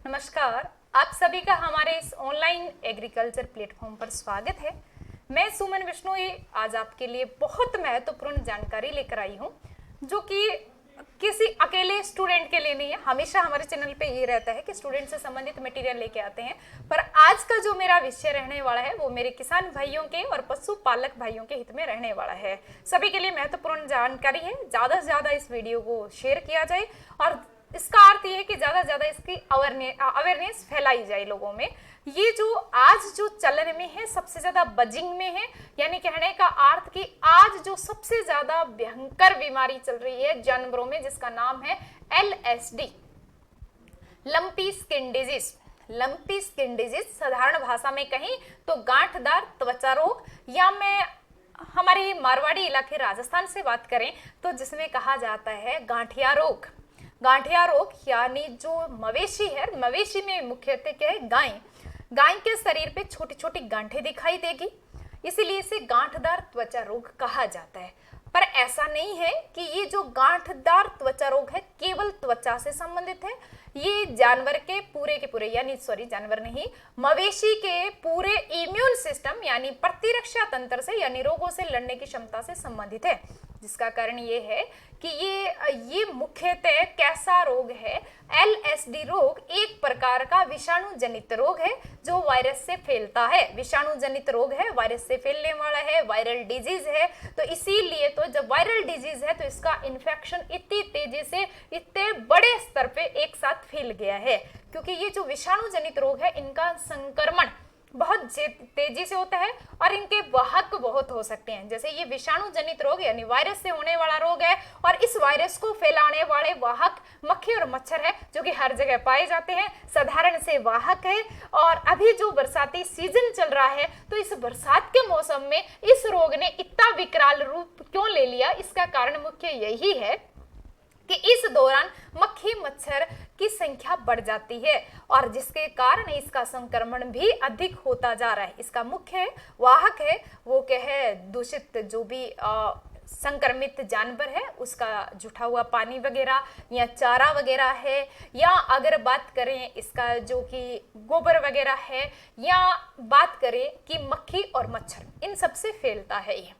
नमस्कार। आप सभी का हमारे इस ऑनलाइन एग्रीकल्चर प्लेटफॉर्म पर स्वागत है। मैं सुमन विश्नोई आज आपके लिए बहुत महत्वपूर्ण जानकारी लेकर आई हूं, जो कि किसी अकेले स्टूडेंट के लिए नहीं है। हमेशा हमारे चैनल पे ये रहता है कि स्टूडेंट से संबंधित मटेरियल लेके आते हैं, पर आज का जो मेरा विषय रहने वाला है वो मेरे किसान भाइयों के और पशुपालक भाइयों के हित में रहने वाला है। सभी के लिए महत्वपूर्ण जानकारी है। ज़्यादा से ज़्यादा इस वीडियो को शेयर किया जाए और इसका अर्थ ये है कि ज़्यादा से ज़्यादा इसकी अवेयरनेस फैलाई जाए लोगों में। ये जो आज जो चलन में है सबसे ज़्यादा बजिंग में है, यानी कहने का अर्थ कि आज जो सबसे ज़्यादा भयंकर बीमारी चल रही है जानवरों में, जिसका नाम है LSD, lumpy skin disease. Lumpy skin disease साधारण भाषा में कहें तो गांठदार त्वचा रोग, या मैं हमारे मारवाड़ी इलाके राजस्थान से बात करें तो जिसमें कहा जाता है गांठिया रोग। गांठिया रोग यानी जो मवेशी है, मवेशी में मुख्यतः क्या है, गाय। गाय के शरीर पे छोटी छोटी गांठें दिखाई देगी, इसीलिए इसे गांठदार त्वचा रोग कहा जाता है। पर ऐसा नहीं है कि ये जो गांठदार त्वचा रोग है केवल त्वचा से संबंधित है। ये जानवर के पूरे यानी जानवर नहीं, मवेशी के पूरे इम्यून सिस्टम यानी प्रतिरक्षा तंत्र से यानी रोगों से लड़ने की क्षमता से संबंधित है। जिसका कारण ये है कि ये मुख्यतः कैसा रोग है, LSD रोग एक प्रकार का विषाणु जनित रोग है जो वायरस से फैलता है। विषाणु जनित रोग है, वायरस से फैलने वाला है, वायरल डिजीज है। तो इसीलिए तो जब वायरल डिजीज है तो इसका इन्फेक्शन इतनी तेजी से इतने बड़े स्तर पे एक साथ फैल गया है, क्योंकि ये जो विषाणु जनित रोग है इनका संक्रमण बहुत तेजी से होता है और इनके वाहक बहुत हो सकते हैं। जैसे ये विषाणु जनित रोग यानी वायरस से होने वाला रोग है, और इस वायरस को फैलाने वाले वाहक मक्खी और मच्छर है, जो कि हर जगह पाए जाते हैं, साधारण से वाहक है। और अभी जो बरसाती सीजन चल रहा है तो इस बरसात के मौसम में इस रोग ने इतना विकराल रूप क्यों ले लिया, इसका कारण मुख्य यही है कि इस दौरान मक्खी मच्छर की संख्या बढ़ जाती है और जिसके कारण इसका संक्रमण भी अधिक होता जा रहा है। इसका मुख्य वाहक है वो क्या है, दूषित जो भी संक्रमित जानवर है उसका जूठा हुआ पानी वगैरह या चारा वगैरह है, या अगर बात करें इसका जो कि गोबर वगैरह है, या बात करें कि मक्खी और मच्छर, इन सबसे फैलता है। ये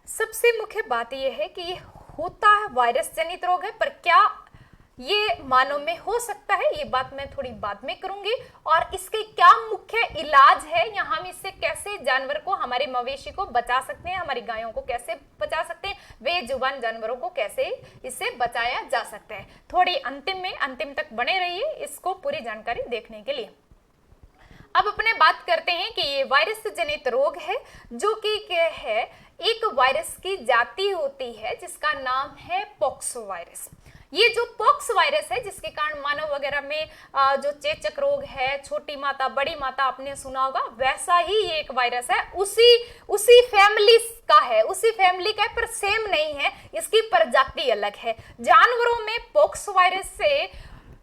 सबसे मुख्य बात यह है कि ये होता है वायरस जनित रोग है, पर क्या ये मानव में हो सकता है, ये बात मैं थोड़ी बाद में करूंगी। और इसके क्या मुख्य इलाज है या हम इससे कैसे जानवर को, हमारे मवेशी को बचा सकते हैं, हमारी गायों को कैसे बचा सकते हैं, बेजुबान जानवरों को कैसे इससे बचाया जा सकता है। थोड़ी अंतिम तक बने रहिए इसको पूरी जानकारी देखने के लिए। अब अपने बात करते हैं कि ये वायरस जनित रोग है, जो कि क्या है, एक वायरस की जाति होती है जिसका नाम है पॉक्सो वायरस। ये जो पॉक्स वायरस है जिसके कारण मानव वगैरह में जो चेचक रोग है, छोटी माता बड़ी माता आपने सुना होगा, वैसा ही ये एक वायरस है। उसी फैमिली का है, पर सेम नहीं है, इसकी प्रजाति अलग है। जानवरों में पॉक्स वायरस से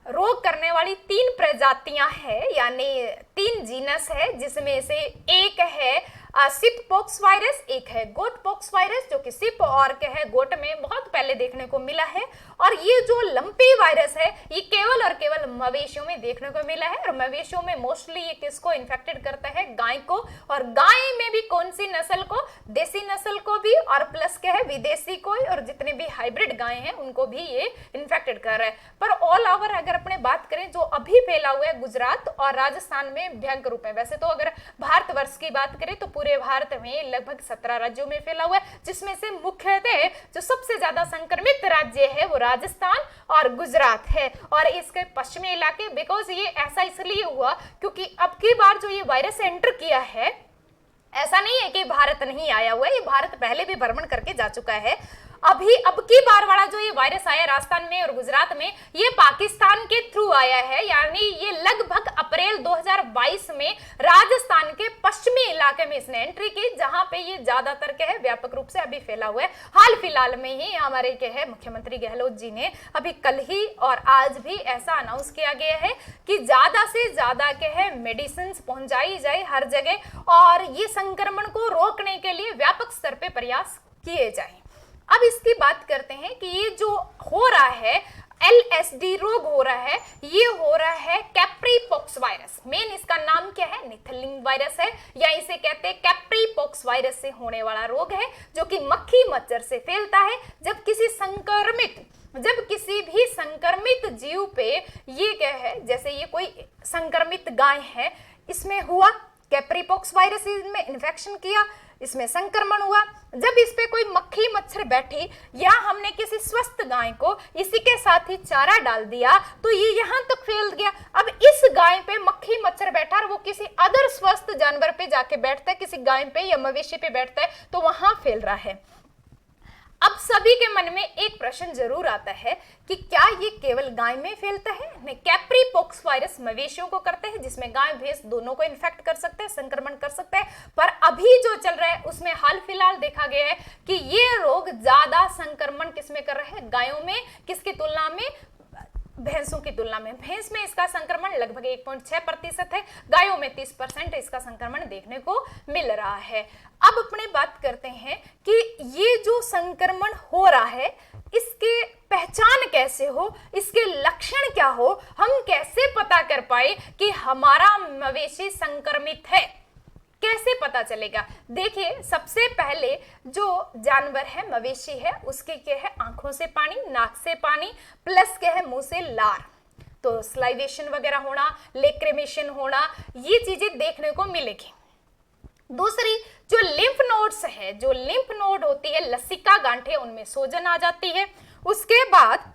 रोग करने वाली 3 प्रजातियां हैं, यानी 3 जीनस है, जिसमें से एक है सिप पॉक्स वायरस, एक है गोट पॉक्स वायरस, जो कि सिप और क्या है गोट में बहुत पहले देखने को मिला है। और ये जो लंपी वायरस है ये केवल और केवल मवेशियों में देखने को मिला है, और मवेशियों में मोस्टली ये किसको इन्फेक्टेड करता है, गाय को। और गाय में भी कौन सी नस्ल को, देसी नस्ल को भी, और प्लस क्या है विदेशी को, और जितने भी हाइब्रिड गाय हैं उनको भी ये इन्फेक्टेड कर रहा है। पर ऑल ओवर अगर अपने बात करें जो अभी फैला हुआ है गुजरात और राजस्थान में भयंकर रूप में, वैसे तो अगर भारतवर्ष की बात करें तो पूरे भारत में लगभग 17 राज्यों में फैला हुआ है, जिसमें से मुख्यतः जो सबसे ज्यादा संक्रमित राज्य है वो राजस्थान और गुजरात है, और इसके पश्चिमी इलाके। बिकॉज ये ऐसा इसलिए हुआ क्योंकि अब की बार जो ये वायरस एंटर किया है, ऐसा नहीं है कि भारत नहीं आया हुआ है, ये भारत पहले भी भ्रमण करके जा चुका है। अब की बार वाला जो ये वायरस आया राजस्थान में और गुजरात में, ये पाकिस्तान के थ्रू आया है, यानी ये लगभग अप्रैल 2022 में राजस्थान के पश्चिमी इलाके में इसने एंट्री की, जहां पे ये ज्यादातर क्या है व्यापक रूप से अभी फैला हुआ है। हाल फिलहाल में ही हमारे क्या है मुख्यमंत्री गहलोत जी ने अभी कल ही और आज भी ऐसा अनाउंस किया गया है कि ज्यादा से ज्यादा क्या है मेडिसिन पहुंचाई जाए हर जगह, और ये संक्रमण को रोकने के लिए व्यापक स्तर पे प्रयास किए जाए। अब इसकी बात करते हैं कि ये जो हो रहा है LSD रोग हो रहा है, ये हो रहा है कैप्री पॉक्स वायरस। मेन इसका नाम क्या है? निथलिंग वायरस है, या इसे कहते हैं कैप्री पॉक्स वायरस से होने वाला रोग है, जो कि मक्खी मच्छर से फैलता है। जब किसी भी संक्रमित जीव पे ये क्या है, जैसे ये कोई संक्रमित गाय है, इसमें हुआ कैप्री पॉक्स वायरस में इन्फेक्शन किया, इसमें संक्रमण हुआ। जब इस पे कोई मक्खी मच्छर बैठी या हमने किसी स्वस्थ गाय को इसी के साथ ही चारा डाल दिया तो ये यहाँ तक फैल गया। अब इस गाय पे मक्खी मच्छर बैठा और वो किसी अदर स्वस्थ जानवर पे जाके बैठता है, किसी गाय पे या मवेशी पे बैठता है, तो वहां फैल रहा है। अब सभी के मन में एक प्रश्न जरूर आता है कि क्या ये केवल गाय में फैलता है? नहीं, कैप्री पॉक्स वायरस मवेशियों को करते हैं, जिसमें गाय भैंस दोनों को इन्फेक्ट कर सकते हैं, संक्रमण कर सकते हैं। पर अभी जो चल रहा है उसमें हाल फिलहाल देखा गया है कि ये रोग ज्यादा संक्रमण किसमें कर रहे हैं? गायों में। किसकी तुलना में? भैंसों की तुलना में। भैंस में इसका संक्रमण लगभग 1.6% है, गायों में 30% इसका संक्रमण देखने को मिल रहा है। अब अपने बात करते हैं कि ये जो संक्रमण हो रहा है इसके पहचान कैसे हो, इसके लक्षण क्या हो, हम कैसे पता कर पाए कि हमारा मवेशी संक्रमित है, कैसे पता चलेगा? देखिए, सबसे पहले जो जानवर है, मवेशी है, उसके क्या है? आंखों से पानी, नाक से पानी, प्लस क्या है? मुंह से लार, तो स्लाइवेशन वगैरह होना, लेक्रिमेशन होना, ये चीजें देखने को मिलेगी। दूसरी जो लिम्फ नोड्स है, जो लिम्फ नोड होती है, लसिका गांठें, उनमें सूजन आ जाती है। उसके बाद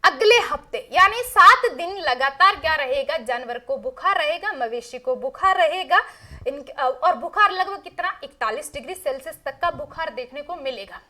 अगले हफ्ते यानी 7 दिन लगातार क्या रहेगा? जानवर को बुखार रहेगा, मवेशी को बुखार रहेगा। और बुखार लगभग कितना? 41 डिग्री सेल्सियस तक का बुखार देखने को मिलेगा।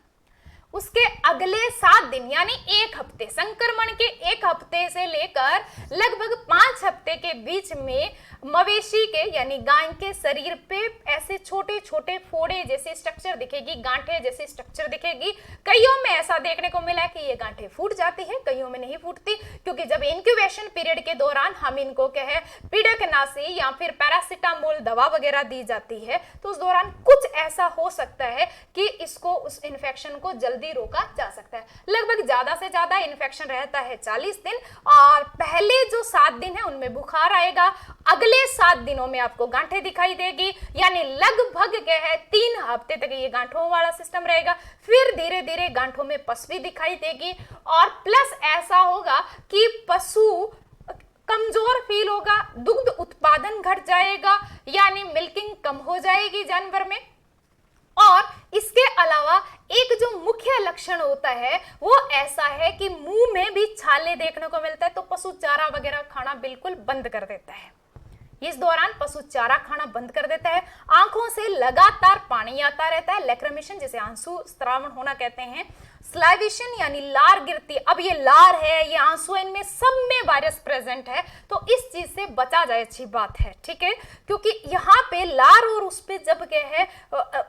उसके अगले 7 दिन यानी 1 हफ्ते, संक्रमण के 1 हफ्ते से लेकर लगभग 5 हफ्ते के बीच में मवेशी के यानी गाय के शरीर पे ऐसे छोटे छोटे फोड़े जैसे स्ट्रक्चर दिखेगी, गांठे जैसी स्ट्रक्चर दिखेगी। कईयों में ऐसा देखने को मिला है कि ये गांठें फूट जाती है, कईयों में नहीं फूटती, क्योंकि जब इंक्यूबेशन पीरियड के दौरान हम इनको कहे पीड़कनाशी या फिर पैरासिटामोल दवा वगैरह दी जाती है, तो उस दौरान कुछ ऐसा हो सकता है कि इसको, उस इन्फेक्शन को जल्दी रोका जा सकता है। लगभग ज्यादा से ज्यादा इन्फेक्शन रहता है 40 दिन, और पहले जो 7 दिन है उनमें बुखार आएगा, अगले 7 दिनों में आपको गांठें दिखाई देगी, यानी लगभग क्या है 3 हफ्ते तक ये गांठों वाला सिस्टम रहेगा। फिर धीरे धीरे गांठों में पसवी दिखाई देगी, और प्लस ऐसा होगा कि पशु कमजोर फील होगा, दुग्ध उत्पादन घट जाएगा, यानी मिल्किंग कम हो जाएगी जानवर में। और इसके अलावा एक जो मुख्य लक्षण होता है वो ऐसा है कि मुंह में भी छाले देखने को मिलता है, तो पशु चारा वगैरह खाना बिल्कुल बंद कर देता है। इस दौरान पशु चारा खाना बंद कर देता है, आंखों से लगातार पानी आता रहता है, लेक्रिमेशन जिसे आंसू स्त्रावण होना कहते हैं, स्लाइवेशन यानी लार गिरती। अब ये लार है, ये आंसू, इनमें सब में वायरस प्रेजेंट है, तो इस चीज से बचा जाए, अच्छी बात है, ठीक है। क्योंकि यहाँ पे लार और उस पे जब क्या है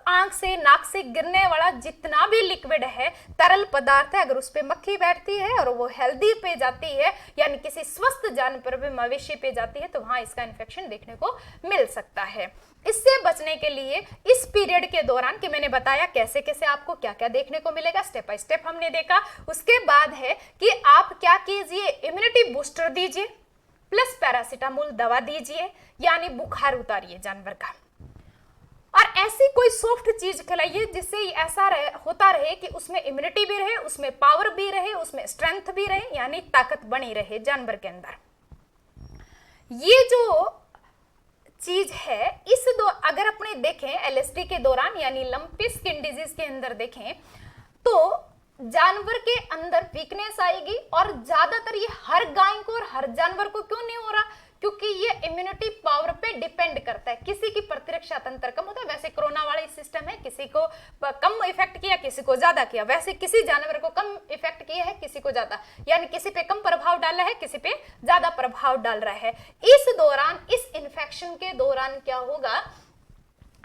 आंख से नाक से गिरने वाला जितना भी लिक्विड है, तरल पदार्थ है, अगर उस पे मक्खी बैठती है और वो हेल्दी पे जाती है यानी किसी स्वस्थ जानवर पे, मवेशी पे जाती है, तो वहां इसका इन्फेक्शन देखने को मिल सकता है। इससे बचने के लिए इस पीरियड के दौरान कि मैंने बताया कैसे कैसे आपको क्या क्या देखने को मिलेगा, स्टेप बाय स्टेप हमने देखा। उसके बाद है कि आप क्या कीजिए, इम्यूनिटी बूस्टर दीजिए, प्लस पैरासिटामोल दवा दीजिए, यानी बुखार उतारिए जानवर का। और ऐसी कोई सॉफ्ट चीज खिलाइए जिससे ऐसा होता रहे कि उसमें इम्यूनिटी भी रहे, उसमें पावर भी रहे, उसमें स्ट्रेंथ भी रहे, यानी ताकत बनी रहे जानवर के अंदर। ये जो चीज है अगर अपने देखें एलएसडी के दौरान यानी लंपी स्किन डिजीज के अंदर देखें तो जानवर के अंदर वीकनेस आएगी, और ज्यादातर ये हर गाय को और हर जानवर को क्यों नहीं हो रहा? क्योंकि ये इम्यूनिटी पावर पे डिपेंड करता है, किसी की प्रतिरक्षा तंत्र कम होता है। वैसे कोरोना वाला सिस्टम है, किसी को कम इफेक्ट किया, किसी को ज्यादा किया, वैसे किसी जानवर को कम इफेक्ट किया है, किसी को ज्यादा, यानी किसी पे कम प्रभाव डाला है, किसी पे ज्यादा प्रभाव डाल रहा है। इस दौरान, इस इन्फेक्शन के दौरान क्या होगा,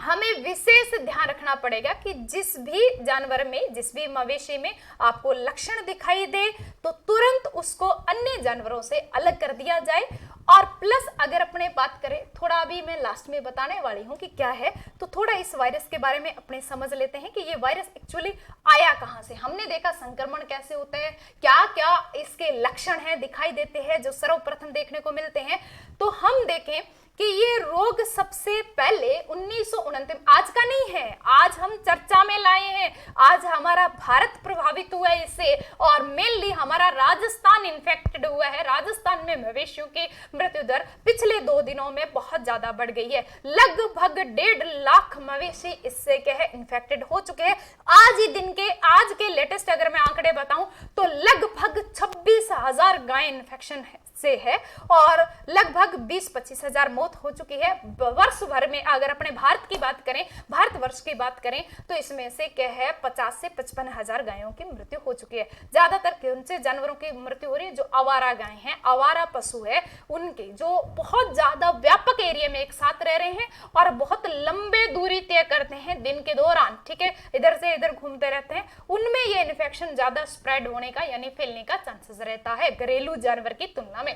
हमें विशेष ध्यान रखना पड़ेगा कि जिस भी जानवर में, जिस भी मवेशी में आपको लक्षण दिखाई दे तो तुरंत उसको अन्य जानवरों से अलग कर दिया जाए। और प्लस अगर अपने बात करें थोड़ा अभी मैं लास्ट में बताने वाली हूँ कि क्या है। तो थोड़ा इस वायरस के बारे में अपने समझ लेते हैं कि ये वायरस एक्चुअली आया कहाँ से। हमने देखा संक्रमण कैसे होते हैं, क्या क्या इसके लक्षण हैं, दिखाई देते हैं जो सर्वप्रथम देखने को मिलते हैं। तो हम देखें कि ये रोग सबसे पहले 1929, आज का नहीं है, आज हम चर्चा में लाए हैं, आज हमारा भारत प्रभावित हुआ है इससे, और मेनली हमारा राजस्थान इन्फेक्टेड हुआ है। राजस्थान में मवेशियों की मृत्यु दर पिछले 2 दिनों में बहुत ज्यादा बढ़ गई है। लगभग 1.5 लाख मवेशी इससे क्या है इन्फेक्टेड हो चुके हैं। आज ही दिन के, आज के लेटेस्ट अगर मैं आंकड़े बताऊं तो लगभग 26,000 गाय इन्फेक्शन से है और लगभग 20-25 हजार मौत हो चुकी है। वर्ष भर में अगर अपने भारत की बात करें, भारतवर्ष की बात करें, तो इसमें से क्या है 50 से 55 हजार गायों की मृत्यु हो चुकी है। ज्यादातर कौन से जानवरों की मृत्यु हो रही है? जो आवारा गाय हैं, आवारा पशु है, उनके जो बहुत ज्यादा व्यापक एरिया में एक साथ रह रहे हैं और बहुत लंबे दूरी तय करते हैं दिन के दौरान, ठीक है, इधर से इधर घूमते रहते हैं, उनमें ये इन्फेक्शन ज्यादा स्प्रेड होने का यानी फैलने का चांसेस रहता है घरेलू जानवर की तुलना में।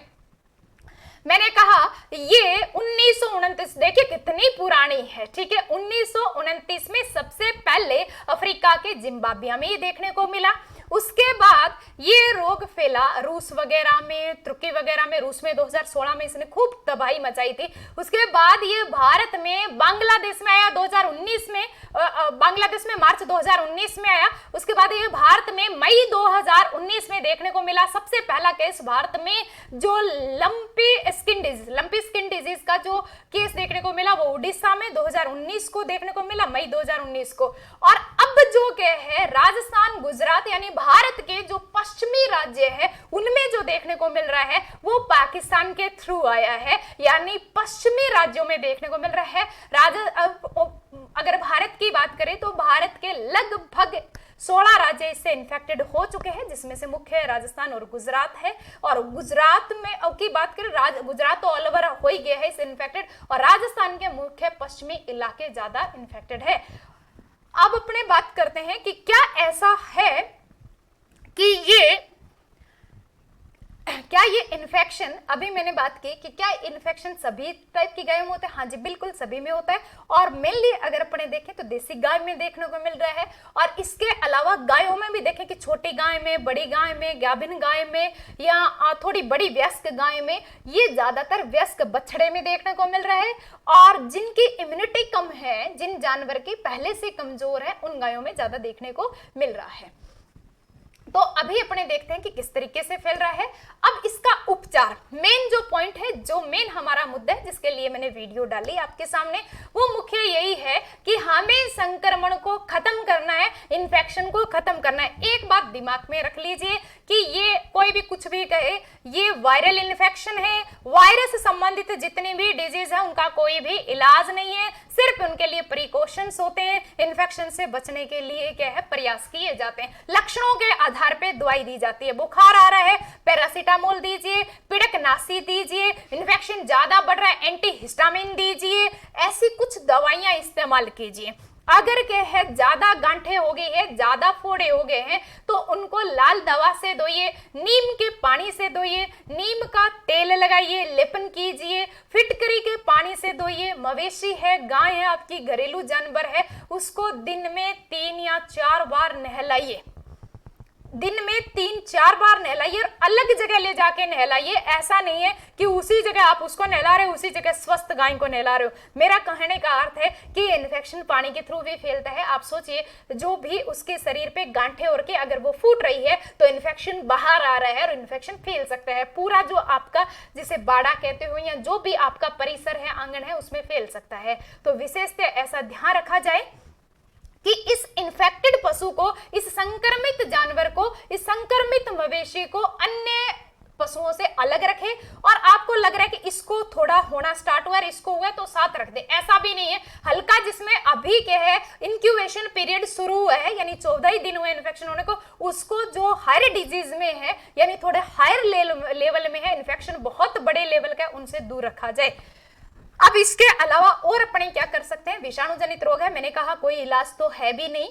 मैंने कहा ये 1929, देखिए कितनी पुरानी है, ठीक है। 1929 में सबसे पहले अफ्रीका के जिम्बाब्वे में ये देखने को मिला। उसके बाद ये रोग फैला रूस वगैरह में, तुर्की वगैरह में। रूस में 2016 में इसने खूब तबाही मचाई थी। उसके बाद ये भारत में, बांग्लादेश में आया 2019 में, बांग्लादेश में मार्च 2019 में आया। उसके बाद ये भारत में मई 2019 में देखने को मिला। सबसे पहला केस भारत में जो लंपी स्किन डिजीज का जो केस देखने को मिला वो उड़ीसा में 2019 को देखने को मिला, मई 2019 को। और अब जो क्या है राजस्थान, गुजरात यानी भारत के जो पश्चिमी राज्य है उनमें जो देखने को मिल रहा है वो पाकिस्तान के थ्रू आया है, यानी पश्चिमी राज्यों में देखने को मिल रहा है। अगर भारत की बात करें तो भारत के लगभग 16 राज्य इससे इन्फेक्टेड हो चुके हैं, जिसमें से मुख्य राजस्थान और गुजरात है। और गुजरात में की बात करें, गुजरात तो ऑल ओवर हो ही गया है इससे इन्फेक्टेड, और राजस्थान के मुख्य पश्चिमी इलाके ज्यादा इन्फेक्टेड है। अब अपने बात करते हैं कि क्या ऐसा है कि क्या ये इन्फेक्शन, अभी मैंने बात की कि क्या इन्फेक्शन सभी टाइप की गायों में होता है? हाँ जी, बिल्कुल सभी में होता है। और मेनली अगर अपने देखें तो देसी गाय में देखने को मिल रहा है, और इसके अलावा गायों में भी देखें कि छोटी गाय में, बड़ी गाय में, गाभिन गाय में या थोड़ी बड़ी वयस्क गाय में, ये ज्यादातर वयस्क बछड़े में देखने को मिल रहा है। और जिनकी इम्यूनिटी कम है, जिन जानवर की पहले से कमजोर है, उन गायों में ज्यादा देखने को मिल रहा है। तो अभी अपने देखते हैं कि किस तरीके से फैल रहा है। अब इसका उपचार, मेन जो पॉइंट है, जो मेन हमारा मुद्दा है जिसके लिए मैंने वीडियो डाली आपके सामने, वो मुख्य यही है कि हमें संक्रमण को खत्म करना है, इन्फेक्शन को खत्म करना है। एक बात दिमाग में रख लीजिए कि ये कोई भी कुछ भी कहे, ये वायरल इन्फेक्शन है, वायरस से संबंधित जितनी भी डिजीज है उनका कोई भी इलाज नहीं है, सिर्फ उनके लिए प्रिकॉशंस होते हैं। इन्फेक्शन से बचने के लिए क्या है प्रयास किए जाते हैं। लक्षणों के आधार पे दवाई दी जाती है। बुखार आ रहा है, पैरासीटामोल दीजिए, पिड़कनाशी दीजिए, इन्फेक्शन ज्यादा बढ़ रहा है, एंटीहिस्टामिन दीजिए, ऐसी कुछ दवाइयां इस्तेमाल कीजिए। अगर क्या है ज्यादा गांठें हो गई है, ज्यादा फोड़े हो गए हैं, तो उनको लाल दवा से धोइए, नीम के पानी से धोइए, नीम का तेल लगाइए, लेपन कीजिए, फिटकरी के पानी से धोइए। मवेशी है, गाय है, आपकी घरेलू जानवर है, उसको दिन में 3 या 4 बार नहलाइए, दिन में 3-4 बार नहलाइए और अलग जगह ले जाके नहलाइए। ऐसा नहीं है कि उसी जगह आप उसको नहला रहे हो, उसी जगह स्वस्थ गाय को नहला रहे हो। मेरा कहने का अर्थ है कि इन्फेक्शन पानी के थ्रू भी फैलता है। आप सोचिए, जो भी उसके शरीर पे गांठें और के अगर वो फूट रही है तो इन्फेक्शन बाहर आ रहा है और इन्फेक्शन फैल सकता है। पूरा जो आपका जिसे बाड़ा कहते हो या जो भी आपका परिसर है, आंगन है, उसमें फैल सकता है। तो विशेषतः ऐसा ध्यान रखा जाए कि इस इन्फेक्टेड पशु को, इस संक्रमित जानवर को, इस संक्रमित मवेशी को अन्य पशुओं से अलग रखें। और आपको लग रहा है कि इसको थोड़ा होना स्टार्ट हुआ है, इसको हुआ है, तो साथ रख दे, ऐसा भी नहीं है। हल्का, जिसमें अभी क्या है इंक्यूबेशन पीरियड शुरू हुआ है, यानी 14 ही दिन हुए इन्फेक्शन होने को, उसको जो हायर डिजीज में है यानी थोड़े हायर लेवल में है, इन्फेक्शन बहुत बड़े लेवल का है, उनसे दूर रखा जाए। अब इसके अलावा और अपने क्या कर सकते हैं, विषाणु जनित रोग है, मैंने कहा कोई इलाज तो है भी नहीं।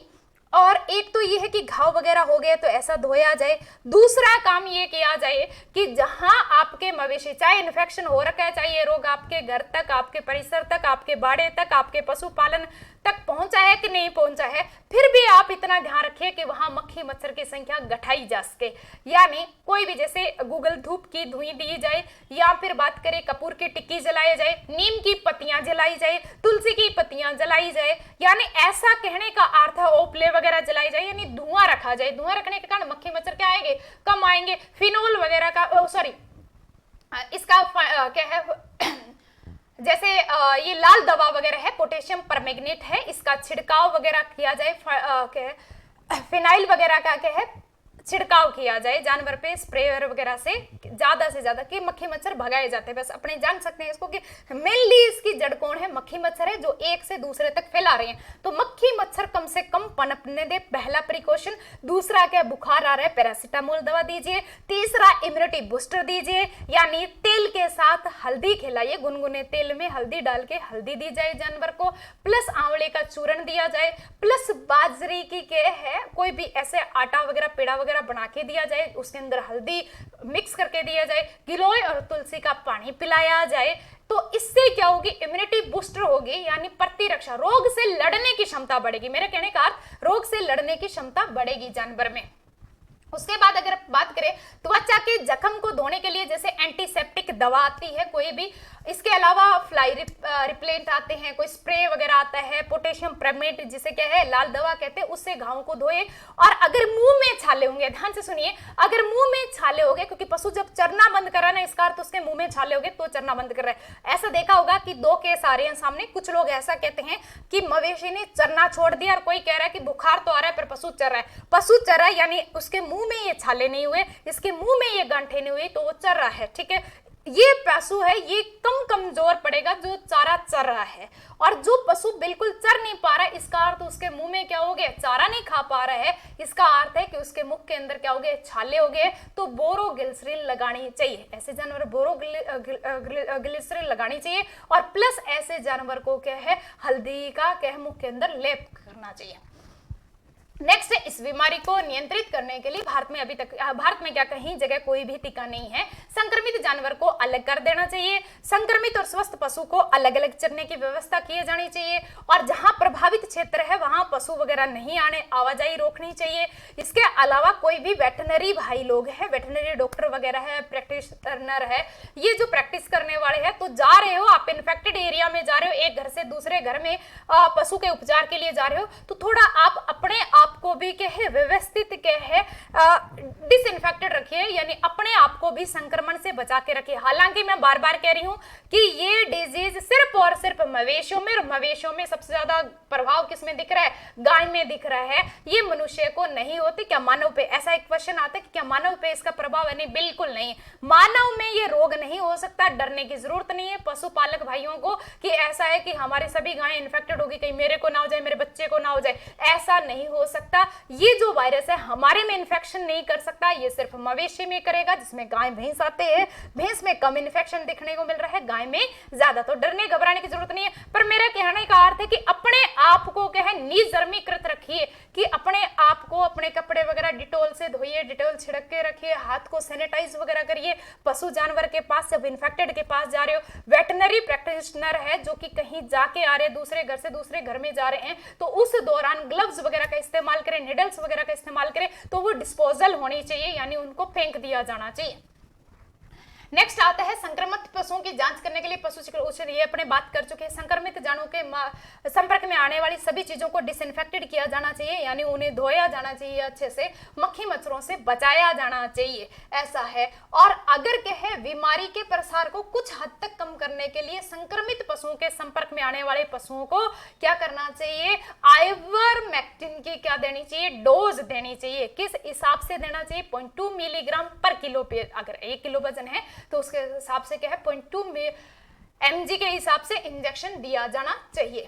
और एक तो ये है कि घाव वगैरह हो गए तो ऐसा धोया जाए। दूसरा काम ये किया जाए कि जहां आपके मवेशी, चाहे इन्फेक्शन हो रखा है, चाहे ये रोग आपके घर तक, आपके परिसर तक, आपके बाड़े तक, आपके पशुपालन तक पहुंचा है कि नहीं पहुंचा है, फिर भी आप इतना ध्यान रखिए कि वहां मक्खी मच्छर की संख्या घटाई जा सके। यानी कोई भी, जैसे गूगल धूप की धुई दी जाए, या फिर बात करें कपूर की टिक्की जलाई जाए, नीम की पत्तियां जलाई जाए, तुलसी की पत्तियां जलाई जाए, यानी ऐसा कहने का अर्थ है ओपले वगैरह जलाई जाए, यानी धुआं रखा जाए। धुआं रखने के कारण मक्खी मच्छर क्या आएंगे, कम आएंगे। फिनोल वगैरह का सॉरी इसका क्या है, जैसे ये लाल दवा वगैरह है, पोटेशियम परमैंगनेट है, इसका छिड़काव वगैरह किया जाए। क्या है, फिनाइल वगैरह का क्या है, छिड़काव किया जाए जानवर पे, स्प्रेयर वगैरह से ज्यादा कि मक्खी मच्छर भगाए जाते हैं। बस अपने जान सकते हैं इसको कि मेनली इसकी जड़ कौन है, मक्खी मच्छर है, जो एक से दूसरे तक फैला रहे हैं। तो मक्खी मच्छर कम से कम पनपने दे, पहला प्रिकॉशन। दूसरा क्या, बुखार आ रहा है, पैरासीटामोल दवा दीजिए। तीसरा इम्यूनिटी बूस्टर दीजिए, यानी तेल के साथ हल्दी खिलाइए, गुनगुने तेल में हल्दी डाल के हल्दी दी जाए जानवर को, प्लस आंवले का चूर्ण दिया जाए, प्लस बाजरे की क्या है, कोई भी ऐसे आटा वगैरह, पेड़ा वगैरह बना के दिया जाए, उसके अंदर हल्दी मिक्स करके दिया जाए, गिलोय और तुलसी का पानी पिलाया जाए। तो इससे क्या होगी, इम्यूनिटी बूस्टर होगी, यानी प्रतिरक्षा, रोग से लड़ने की क्षमता बढ़ेगी। मेरे कहने का अर्थ, रोग से लड़ने की क्षमता बढ़ेगी जानवर में। उसके बाद अगर बात करें त्वचा के जख्म को धोने के लिए जैसे एंटीसेप्टिक दवा आती है कोई भी, इसके अलावा फ्लाई रिप्लेंट आते हैं, कोई स्प्रे वगैरह आता है, पोटेशियम परमैंगनेट जिसे क्या है लाल दवा कहते हैं, उससे घावों को धोए। और अगर मुंह में छाले होंगे, ध्यान से सुनिए, अगर मुंह में छाले होंगे, क्योंकि पशु जब चरना बंद कर रहा है ना, इसका अर्थ उसके मुंह में छाले होंगे तो चरना बंद कर रहा है। ऐसा देखा होगा कि दो केस आ रहे हैं सामने, कुछ लोग ऐसा कहते हैं कि मवेशी ने चरना छोड़ दिया, और कोई कह रहा है कि बुखार तो आ रहा है पर पशु चर रहा है। पशु चर रहा है यानी उसके मुंह में ये छाले नहीं हुए, इसके मुंह में ये गांठें नहीं हुई, तो वो चर रहा है, ठीक है। ये पशु है, ये कम कमजोर पड़ेगा जो चारा चर रहा है, और जो पशु बिल्कुल चर नहीं पा रहा है, इसका अर्थ उसके मुंह में क्या हो गया, चारा नहीं खा पा रहा है, इसका अर्थ है कि उसके मुख के अंदर क्या हो गए, छाले हो गए। तो बोरोग्लिसरीन लगानी चाहिए, ऐसे जानवर बोरोग्लिसरीन लगानी चाहिए, और प्लस ऐसे जानवर को क्या है, हल्दी का क्या है मुख के अंदर लेप करना चाहिए। नेक्स्ट है, इस बीमारी को नियंत्रित करने के लिए भारत में क्या कहीं जगह कोई भी टीका नहीं है। संक्रमित जानवर को अलग कर देना चाहिए, संक्रमित और स्वस्थ पशु को अलग अलग चरने की व्यवस्था की जानी चाहिए, और जहां प्रभावित क्षेत्र है वहां पशु वगैरह नहीं आने, आवाजाही रोकनी चाहिए। इसके अलावा कोई भी वेटनरी भाई लोग हैं, वेटनरी डॉक्टर वगैरह है, प्रैक्टिशनर है, ये जो प्रैक्टिस करने वाले हैं, तो जा रहे हो आप इन्फेक्टेड एरिया में जा रहे हो, एक घर से दूसरे घर में पशु के उपचार के लिए जा रहे हो, तो थोड़ा आप अपने आप को भी क्या है व्यवस्थित क्या है डिसइंफेक्टेड रखिए, यानी अपने आप को भी संक्रमण से बचा के रखिए। हालांकि मैं बार बार कह रही हूं कि ये डिजीज सिर्फ और सिर्फ मवेशियों में, और मवेशियों में सबसे ज्यादा प्रभाव किसमें दिख रहा है, गाय में दिख रहा है, ये मनुष्य को नहीं होती। क्या मानव पे, ऐसा एक क्वेश्चन आता है कि क्या मानव पे इसका प्रभाव है? नहीं, बिल्कुल नहीं, मानव में ये रोग नहीं हो सकता, डरने की जरूरत नहीं है पशुपालक भाइयों को कि ऐसा है कि हमारे सभी गायें इन्फेक्टेड होगी, कहीं मेरे को ना हो जाए, मेरे बच्चे को ना हो जाए, ऐसा नहीं हो सकता। ये जो वायरस है हमारे में इन्फेक्शन नहीं कर सकता, ये सिर्फ मवेशी में करेगा, जिसमें गाय भैंस आते हैं। भैंस में कम इन्फेक्शन देखने को मिल रहा है, गाय में ज्यादा। तो डरने घबराने की जरूरत नहीं है, पर मेरा कहने का अर्थ है कि अपने आप को क्या है निजर्मीकृत रखिए, कि अपने आप को, अपने कपड़े वगैरह डिटोल से धोइए, डिटोल छिड़क के रखिए, हाथ को सैनिटाइज वगैरह करिए। पशु जानवर के पास, जब इन्फेक्टेड के पास जा रहे हो, वेटनरी प्रैक्टिशनर है जो कि कहीं जाके आ रहे हैं, दूसरे घर से दूसरे घर में जा रहे हैं, तो उस दौरान ग्लव्स वगैरह का इस्तेमाल करें, निडल्स वगैरह का इस्तेमाल करें, तो वो डिस्पोजल होनी चाहिए, यानी उनको फेंक दिया जाना चाहिए। नेक्स्ट आता है संक्रमित पशुओं की जांच करने के लिए पशु चिकित्सक, ये अपने बात कर चुके हैं। संक्रमित जानवरों के संपर्क में आने वाली सभी चीजों को डिसइंफेक्टेड किया जाना चाहिए, यानी उन्हें धोया जाना चाहिए अच्छे से, मक्खी मच्छरों से बचाया जाना चाहिए, ऐसा है। और अगर कहे बीमारी के प्रसार को कुछ हद तक कम करने के लिए संक्रमित पशुओं के संपर्क में आने वाले पशुओं को क्या करना चाहिए, आइवरमेक्टिन की क्या देनी चाहिए, डोज देनी चाहिए। किस हिसाब से देना चाहिए, 0.2 मिलीग्राम पर किलो पे, अगर 1 किलो वजन है तो उसके हिसाब से क्या है 0.2 mg के हिसाब से इंजेक्शन दिया जाना चाहिए।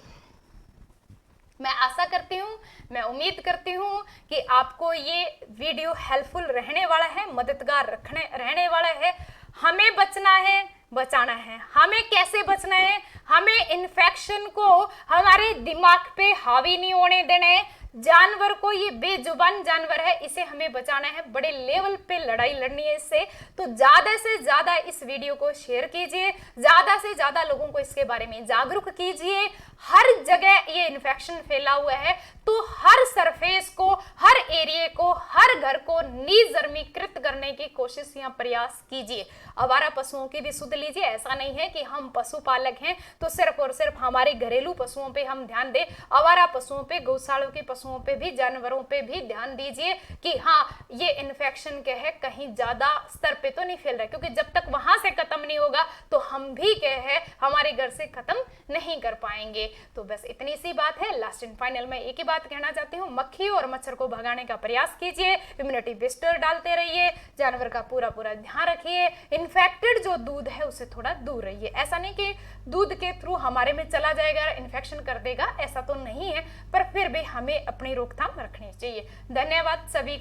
मैं आशा करती हूं, मैं उम्मीद करती हूं कि आपको ये वीडियो हेल्पफुल रहने वाला है, मददगार रहने वाला है। हमें बचना है, बचाना है। हमें कैसे बचना है, हमें इन्फेक्शन को हमारे दिमाग पे हावी नहीं होने देना है। जानवर को, ये बेजुबान जानवर है, इसे हमें बचाना है, बड़े लेवल पे लड़ाई लड़नी है इससे। तो ज्यादा से ज्यादा इस वीडियो को शेयर कीजिए, ज्यादा से ज्यादा लोगों को इसके बारे में जागरूक कीजिए। हर जगह ये इन्फेक्शन फैला हुआ है, तो हर सरफेस को, हर एरिया को, हर घर को निर्जमीकृत करने की कोशिश या प्रयास कीजिए। आवारा पशुओं की भी सुध लीजिए। ऐसा नहीं है कि हम पशुपालक हैं तो सिर्फ और सिर्फ हमारे घरेलू पशुओं पे हम ध्यान दें, आवारा पशुओं पे, गौशालों के पशुओं पे भी, जानवरों पे भी ध्यान दीजिए कि हाँ ये इन्फेक्शन क्या है, कहीं ज्यादा स्तर पे तो नहीं फैल रहा है, क्योंकि जब तक वहां से खत्म नहीं होगा तो हम भी क्या है हमारे घर से खत्म नहीं कर पाएंगे। तो बस इतनी सी बात है। लास्ट एंड फाइनल में एक ही बात कहना चाहती हूँ, मक्खी और मच्छर को भगाने का प्रयास कीजिए, इम्यूनिटी बूस्टर डालते रहिए, जानवर का पूरा ध्यान रखिए, इन्फेक्टेड जो दूध है उससे थोड़ा दूर रहिए। ऐसा नहीं कि दूध के थ्रू हमारे में चला जाएगा, इन्फेक्शन कर देगा, ऐसा तो नहीं है, पर फिर भी हमें अपनी रोकथाम रखनी चाहिए। धन्यवाद सभी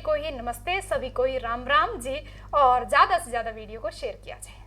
को ही नमस्ते, सभी को ही राम राम जी, और ज्यादा से ज्यादा वीडियो को शेयर किया जाए।